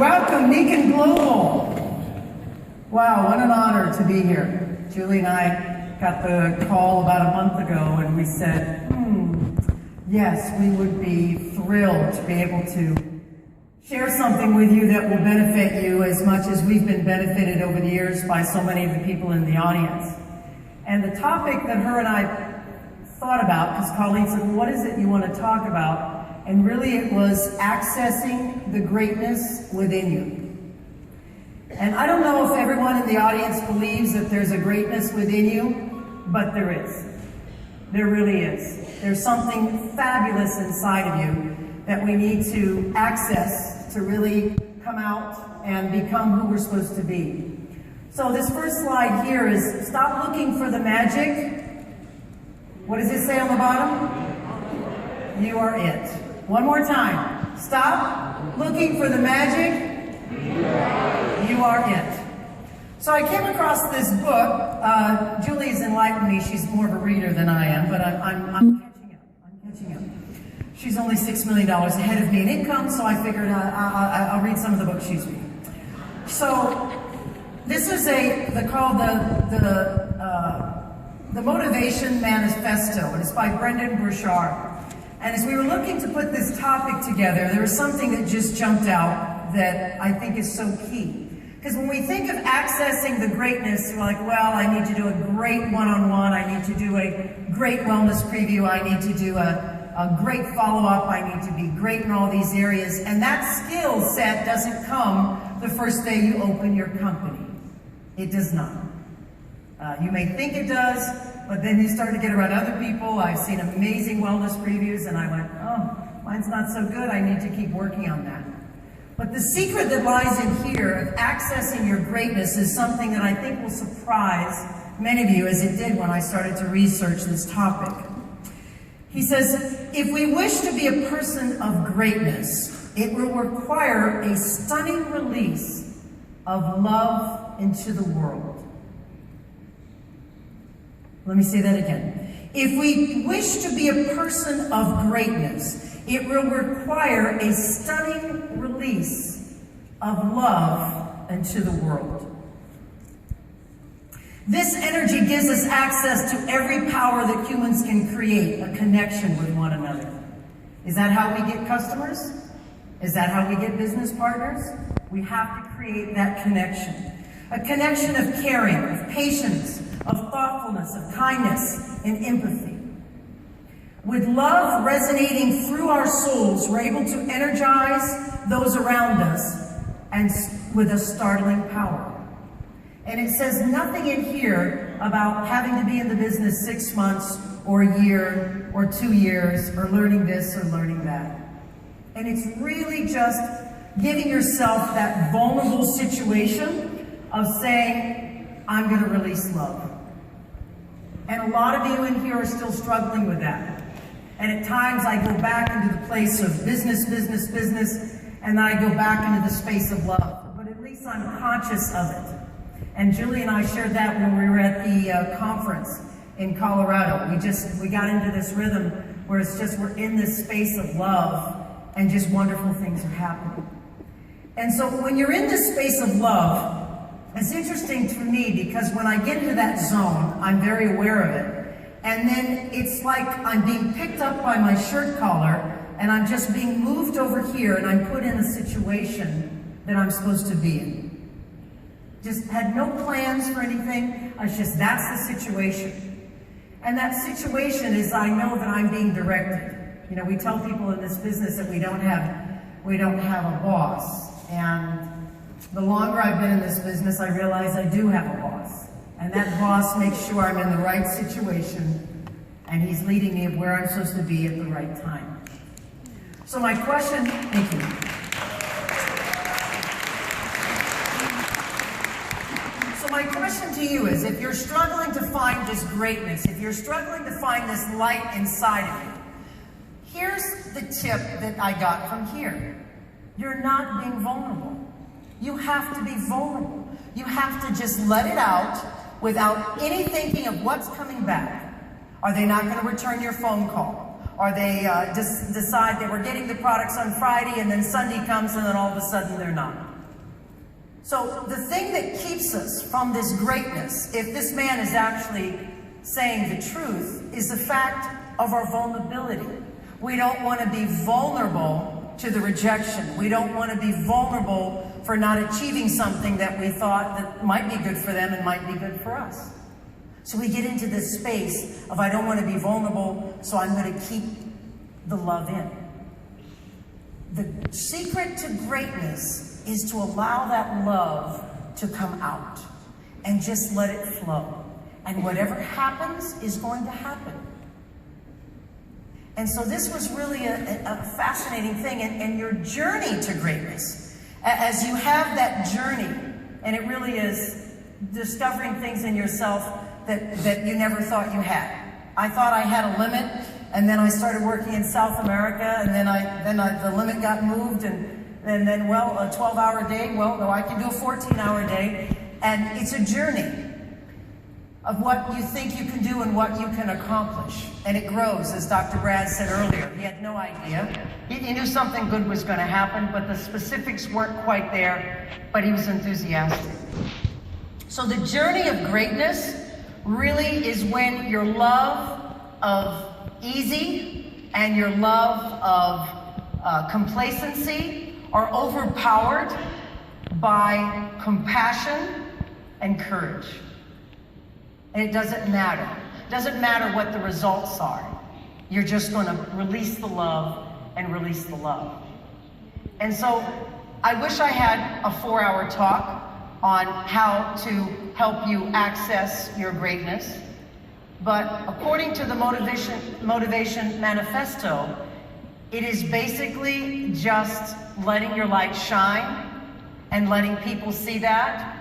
welcome Beacon Global. Wow, what an honor to be here. Julie and I got the call about a month ago and we said, yes, we would be thrilled to be able to share something with you that will benefit you as much as we've been benefited over the years by so many of the people in the audience. And the topic that her and I thought about, because Colleen said, well, what is it you want to talk about? And really it was accessing the greatness within you. And I don't know if everyone in the audience believes that there's a greatness within you, but there is. There really is. There's something fabulous inside of you that we need to access to really come out and become who we're supposed to be. So this first slide here is stop looking for the magic. What does it say on the bottom? You are it. One more time. Stop looking for the magic. You are it. So I came across this book. Julie's enlightened me. She's more of a reader than I am, but I'm catching up. I'm catching up. She's only $6 million ahead of me in income, so I figured I'll read some of the books she's reading. So this is called the Motivation Manifesto, and it's by Brendan Burchard. And as we were looking to put this topic together, there was something that just jumped out that I think is so key. Because when we think of accessing the greatness, we're like, well, I need to do a great one-on-one, I need to do a great wellness preview, I need to do a great follow-up, I need to be great in all these areas. And that skill set doesn't come the first day you open your company. It does not. You may think it does, but then you start to get around other people. I've seen amazing wellness previews and I went, oh, mine's not so good. I need to keep working on that. But the secret that lies in here of accessing your greatness is something that I think will surprise many of you, as it did when I started to research this topic. He says, if we wish to be a person of greatness, it will require a stunning release of love into the world. Let me say that again. If we wish to be a person of greatness, it will require a stunning release of love into the world. This energy gives us access to every power that humans can create, a connection with one another. Is that how we get customers? Is that how we get business partners? We have to create that connection. A connection of caring, of patience, of thoughtfulness, of kindness, and empathy. With love resonating through our souls, we're able to energize those around us and with a startling power. And it says nothing in here about having to be in the business 6 months or a year or 2 years or learning this or learning that. And it's really just giving yourself that vulnerable situation of saying, I'm going to release love. And a lot of you in here are still struggling with that. And at times I go back into the place of business, and then I go back into the space of love. But at least I'm conscious of it. And Julie and I shared that when we were at the conference in Colorado. We got into this rhythm where it's just we're in this space of love and just wonderful things are happening. And so when you're in this space of love, it's interesting to me because when I get into that zone, I'm very aware of it. And then it's like I'm being picked up by my shirt collar and I'm just being moved over here and I'm put in a situation that I'm supposed to be in. Just had no plans for anything. I was just, that's the situation. And that situation is I know that I'm being directed. You know, we tell people in this business that we don't have a boss. And the longer I've been in this business, I realize I do have a boss. And that boss makes sure I'm in the right situation and he's leading me where I'm supposed to be at the right time. So my question, thank you. So my question to you is, if you're struggling to find this greatness, if you're struggling to find this light inside of you, here's the tip that I got from here. You're not being vulnerable. You have to be vulnerable. You have to just let it out without any thinking of what's coming back. Are they not going to return your phone call? Are they just decide that we're getting the products on Friday and then Sunday comes and then all of a sudden they're not? So the thing that keeps us from this greatness, if this man is actually saying the truth, is the fact of our vulnerability. We don't want to be vulnerable to the rejection. We don't want to be vulnerable for not achieving something that we thought that might be good for them and might be good for us. So we get into this space of, I don't want to be vulnerable, so I'm going to keep the love in. The secret to greatness is to allow that love to come out and just let it flow. And whatever happens is going to happen. And so this was really a fascinating thing. And your journey to greatness, as you have that journey, and it really is discovering things in yourself that you never thought you had. I thought I had a limit, and then I started working in South America, and then the limit got moved, and then, well, a 12-hour day, well, no, I can do a 14-hour day. And it's a journey of what you think you can do and what you can accomplish. And it grows, as Dr. Brad said earlier. He had no idea. He knew something good was going to happen, but the specifics weren't quite there, but he was enthusiastic. So the journey of greatness really is when your love of easy and your love of complacency are overpowered by compassion and courage. And it doesn't matter. It doesn't matter what the results are. You're just going to release the love and release the love. And so I wish I had a 4-hour talk on how to help you access your greatness. But according to the Motivation Manifesto, it is basically just letting your light shine and letting people see that,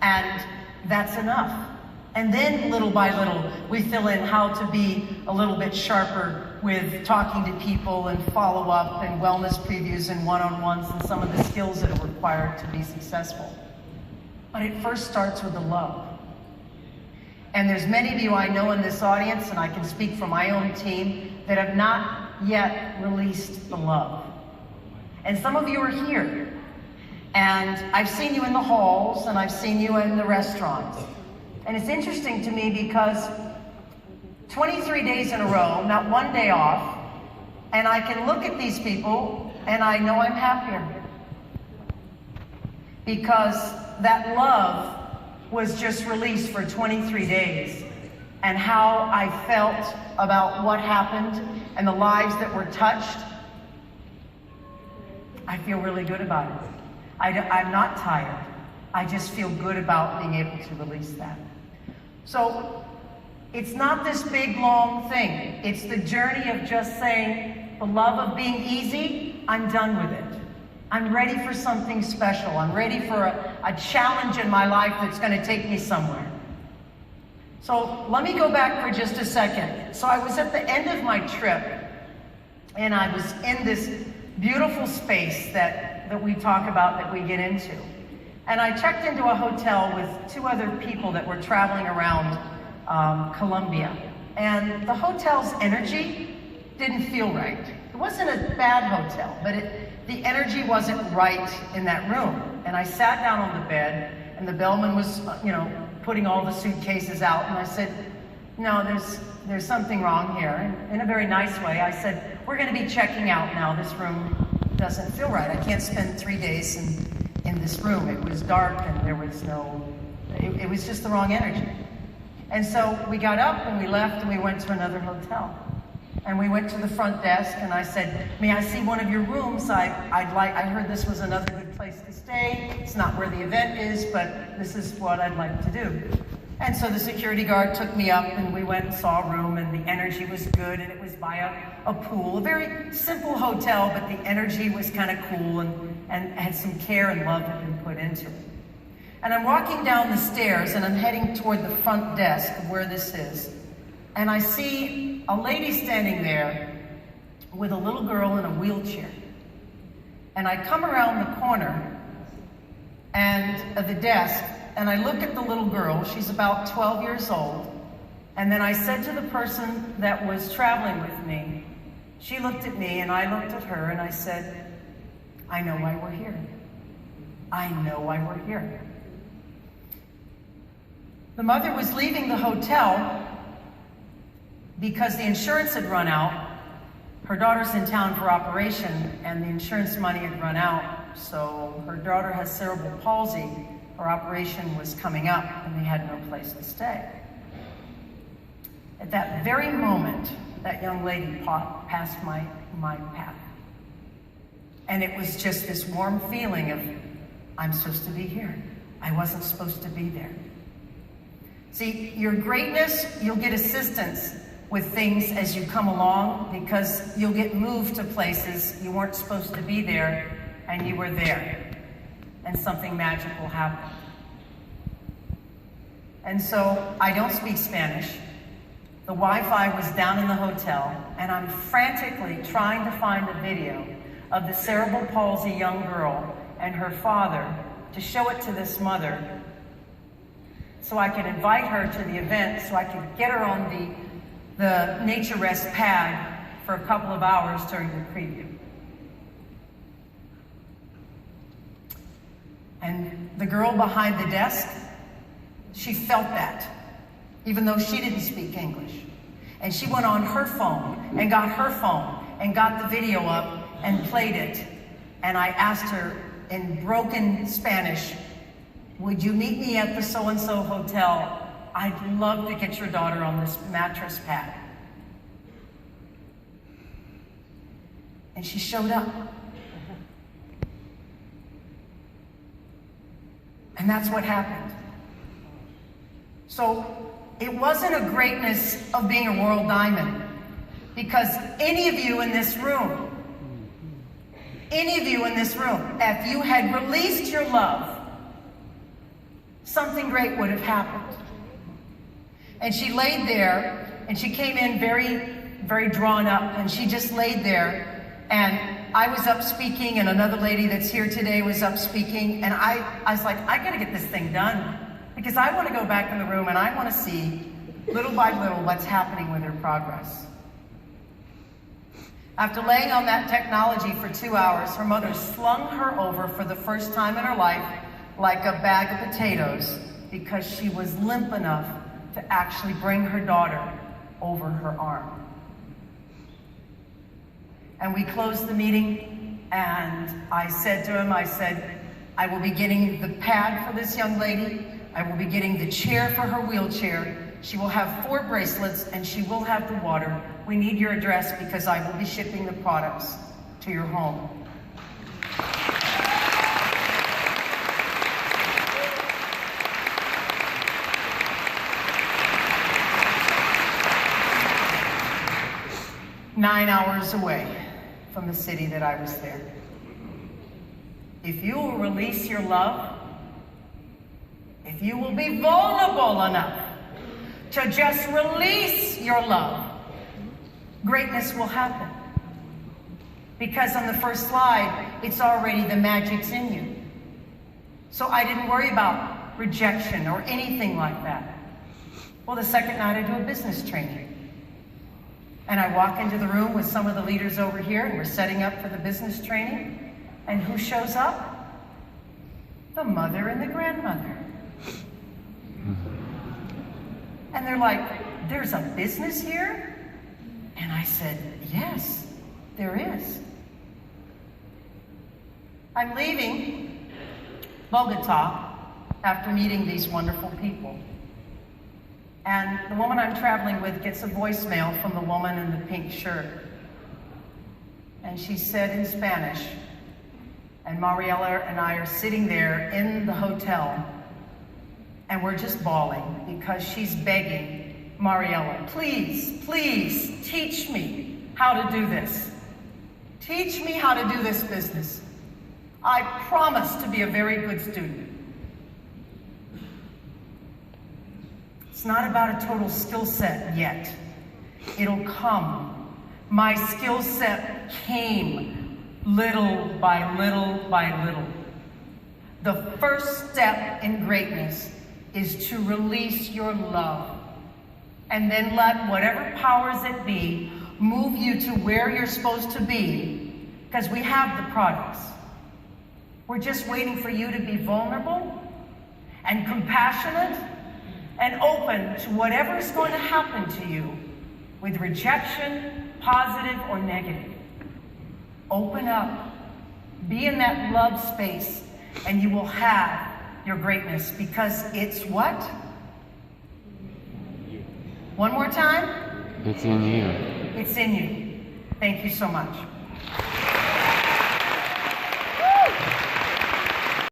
and that's enough. And then little by little, we fill in how to be a little bit sharper with talking to people and follow-up and wellness previews and one-on-ones and some of the skills that are required to be successful. But it first starts with the love. And there's many of you I know in this audience, and I can speak for my own team, that have not yet released the love. And some of you are here. And I've seen you in the halls, and I've seen you in the restaurants. And it's interesting to me because 23 days in a row, not one day off, and I can look at these people and I know I'm happier. Because that love was just released for 23 days. And how I felt about what happened and the lives that were touched, I feel really good about it. I'm not tired. I just feel good about being able to release that. So it's not this big, long thing. It's the journey of just saying, the love of being easy, I'm done with it. I'm ready for something special. I'm ready for a challenge in my life that's going to take me somewhere. So let me go back for just a second. So I was at the end of my trip, and I was in this beautiful space that we talk about, that we get into. And I checked into a hotel with 2 other people that were traveling around Colombia. And the hotel's energy didn't feel right. It wasn't a bad hotel, but the energy wasn't right in that room. And I sat down on the bed, and the bellman was, putting all the suitcases out. And I said, no, there's something wrong here. And in a very nice way, I said, we're going to be checking out now. This room doesn't feel right. I can't spend 3 days in this room. It was dark, and there was it was just the wrong energy. And so we got up and we left, and we went to another hotel. And we went to the front desk, and I said, may I see one of your rooms? I heard this was another good place to stay. It's not where the event is, but this is what I'd like to do. And so the security guard took me up, and we went and saw a room, and the energy was good, and it was by a pool. A very simple hotel, but the energy was kind of cool, and had some care and love had been put into it. And I'm walking down the stairs, and I'm heading toward the front desk of where this is. And I see a lady standing there with a little girl in a wheelchair. And I come around the corner of the desk, and I look at the little girl. She's about 12 years old. And then I said to the person that was traveling with me, she looked at me and I looked at her, and I said, I know why we're here. I know why we're here. The mother was leaving the hotel because the insurance had run out. Her daughter's in town for operation, and the insurance money had run out, so her daughter has cerebral palsy. Her operation was coming up, and they had no place to stay. At that very moment, that young lady passed my path. And it was just this warm feeling of, I'm supposed to be here. I wasn't supposed to be there. See, your greatness, you'll get assistance with things as you come along, because you'll get moved to places you weren't supposed to be there, and you were there, and something magical happened. And so I don't speak Spanish. The Wi-Fi was down in the hotel, and I'm frantically trying to find a video of the cerebral palsy young girl and her father to show it to this mother so I could invite her to the event, so I could get her on the Nature Rest pad for a couple of hours during the preview. And the girl behind the desk, she felt that, even though she didn't speak English. And she went on her phone and got the video up and played it. And I asked her in broken Spanish, would you meet me at the so-and-so hotel? I'd love to get your daughter on this mattress pad. And she showed up. And that's what happened. So it wasn't a greatness of being a Royal Diamond, because any of you in this room, if you had released your love, something great would have happened. And she laid there, and she came in very, very drawn up, and she just laid there, and I was up speaking, and another lady that's here today was up speaking, and I was like, I gotta get this thing done, because I want to go back in the room and I want to see, little by little, what's happening with her progress. After laying on that technology for 2 hours, her mother slung her over for the first time in her life like a bag of potatoes, because she was limp enough to actually bring her daughter over her arm. And we closed the meeting, and I said to him, I will be getting the pad for this young lady. I will be getting the chair for her wheelchair. She will have 4 bracelets, and she will have the water. We need your address, because I will be shipping the products to your home. Nine hours away from the city that I was there. If you will release your love, if you will be vulnerable enough to just release your love, greatness will happen. Because on the first slide, it's already, the magic's in you. So I didn't worry about rejection or anything like that. Well, the second night I do a business training. And I walk into the room with some of the leaders over here, and we're setting up for the business training. And who shows up? The mother and the grandmother. And they're like, there's a business here? And I said, yes, there is. I'm leaving Bogota after meeting these wonderful people. And the woman I'm traveling with gets a voicemail from the woman in the pink shirt. And she said in Spanish, and Mariella and I are sitting there in the hotel, and we're just bawling because she's begging, Mariella, please, please teach me how to do this. Teach me how to do this business. I promise to be a very good student. It's not about a total skill set yet. It'll come. My skill set came little by little by little. The first step in greatness is to release your love, and then let whatever powers it be move you to where you're supposed to be, because we have the products. We're just waiting for you to be vulnerable and compassionate and open to whatever is going to happen to you with rejection, positive or negative. Open up. Be in that love space and you will have your greatness, because it's what? One more time? It's in you. It's in you. Thank you so much.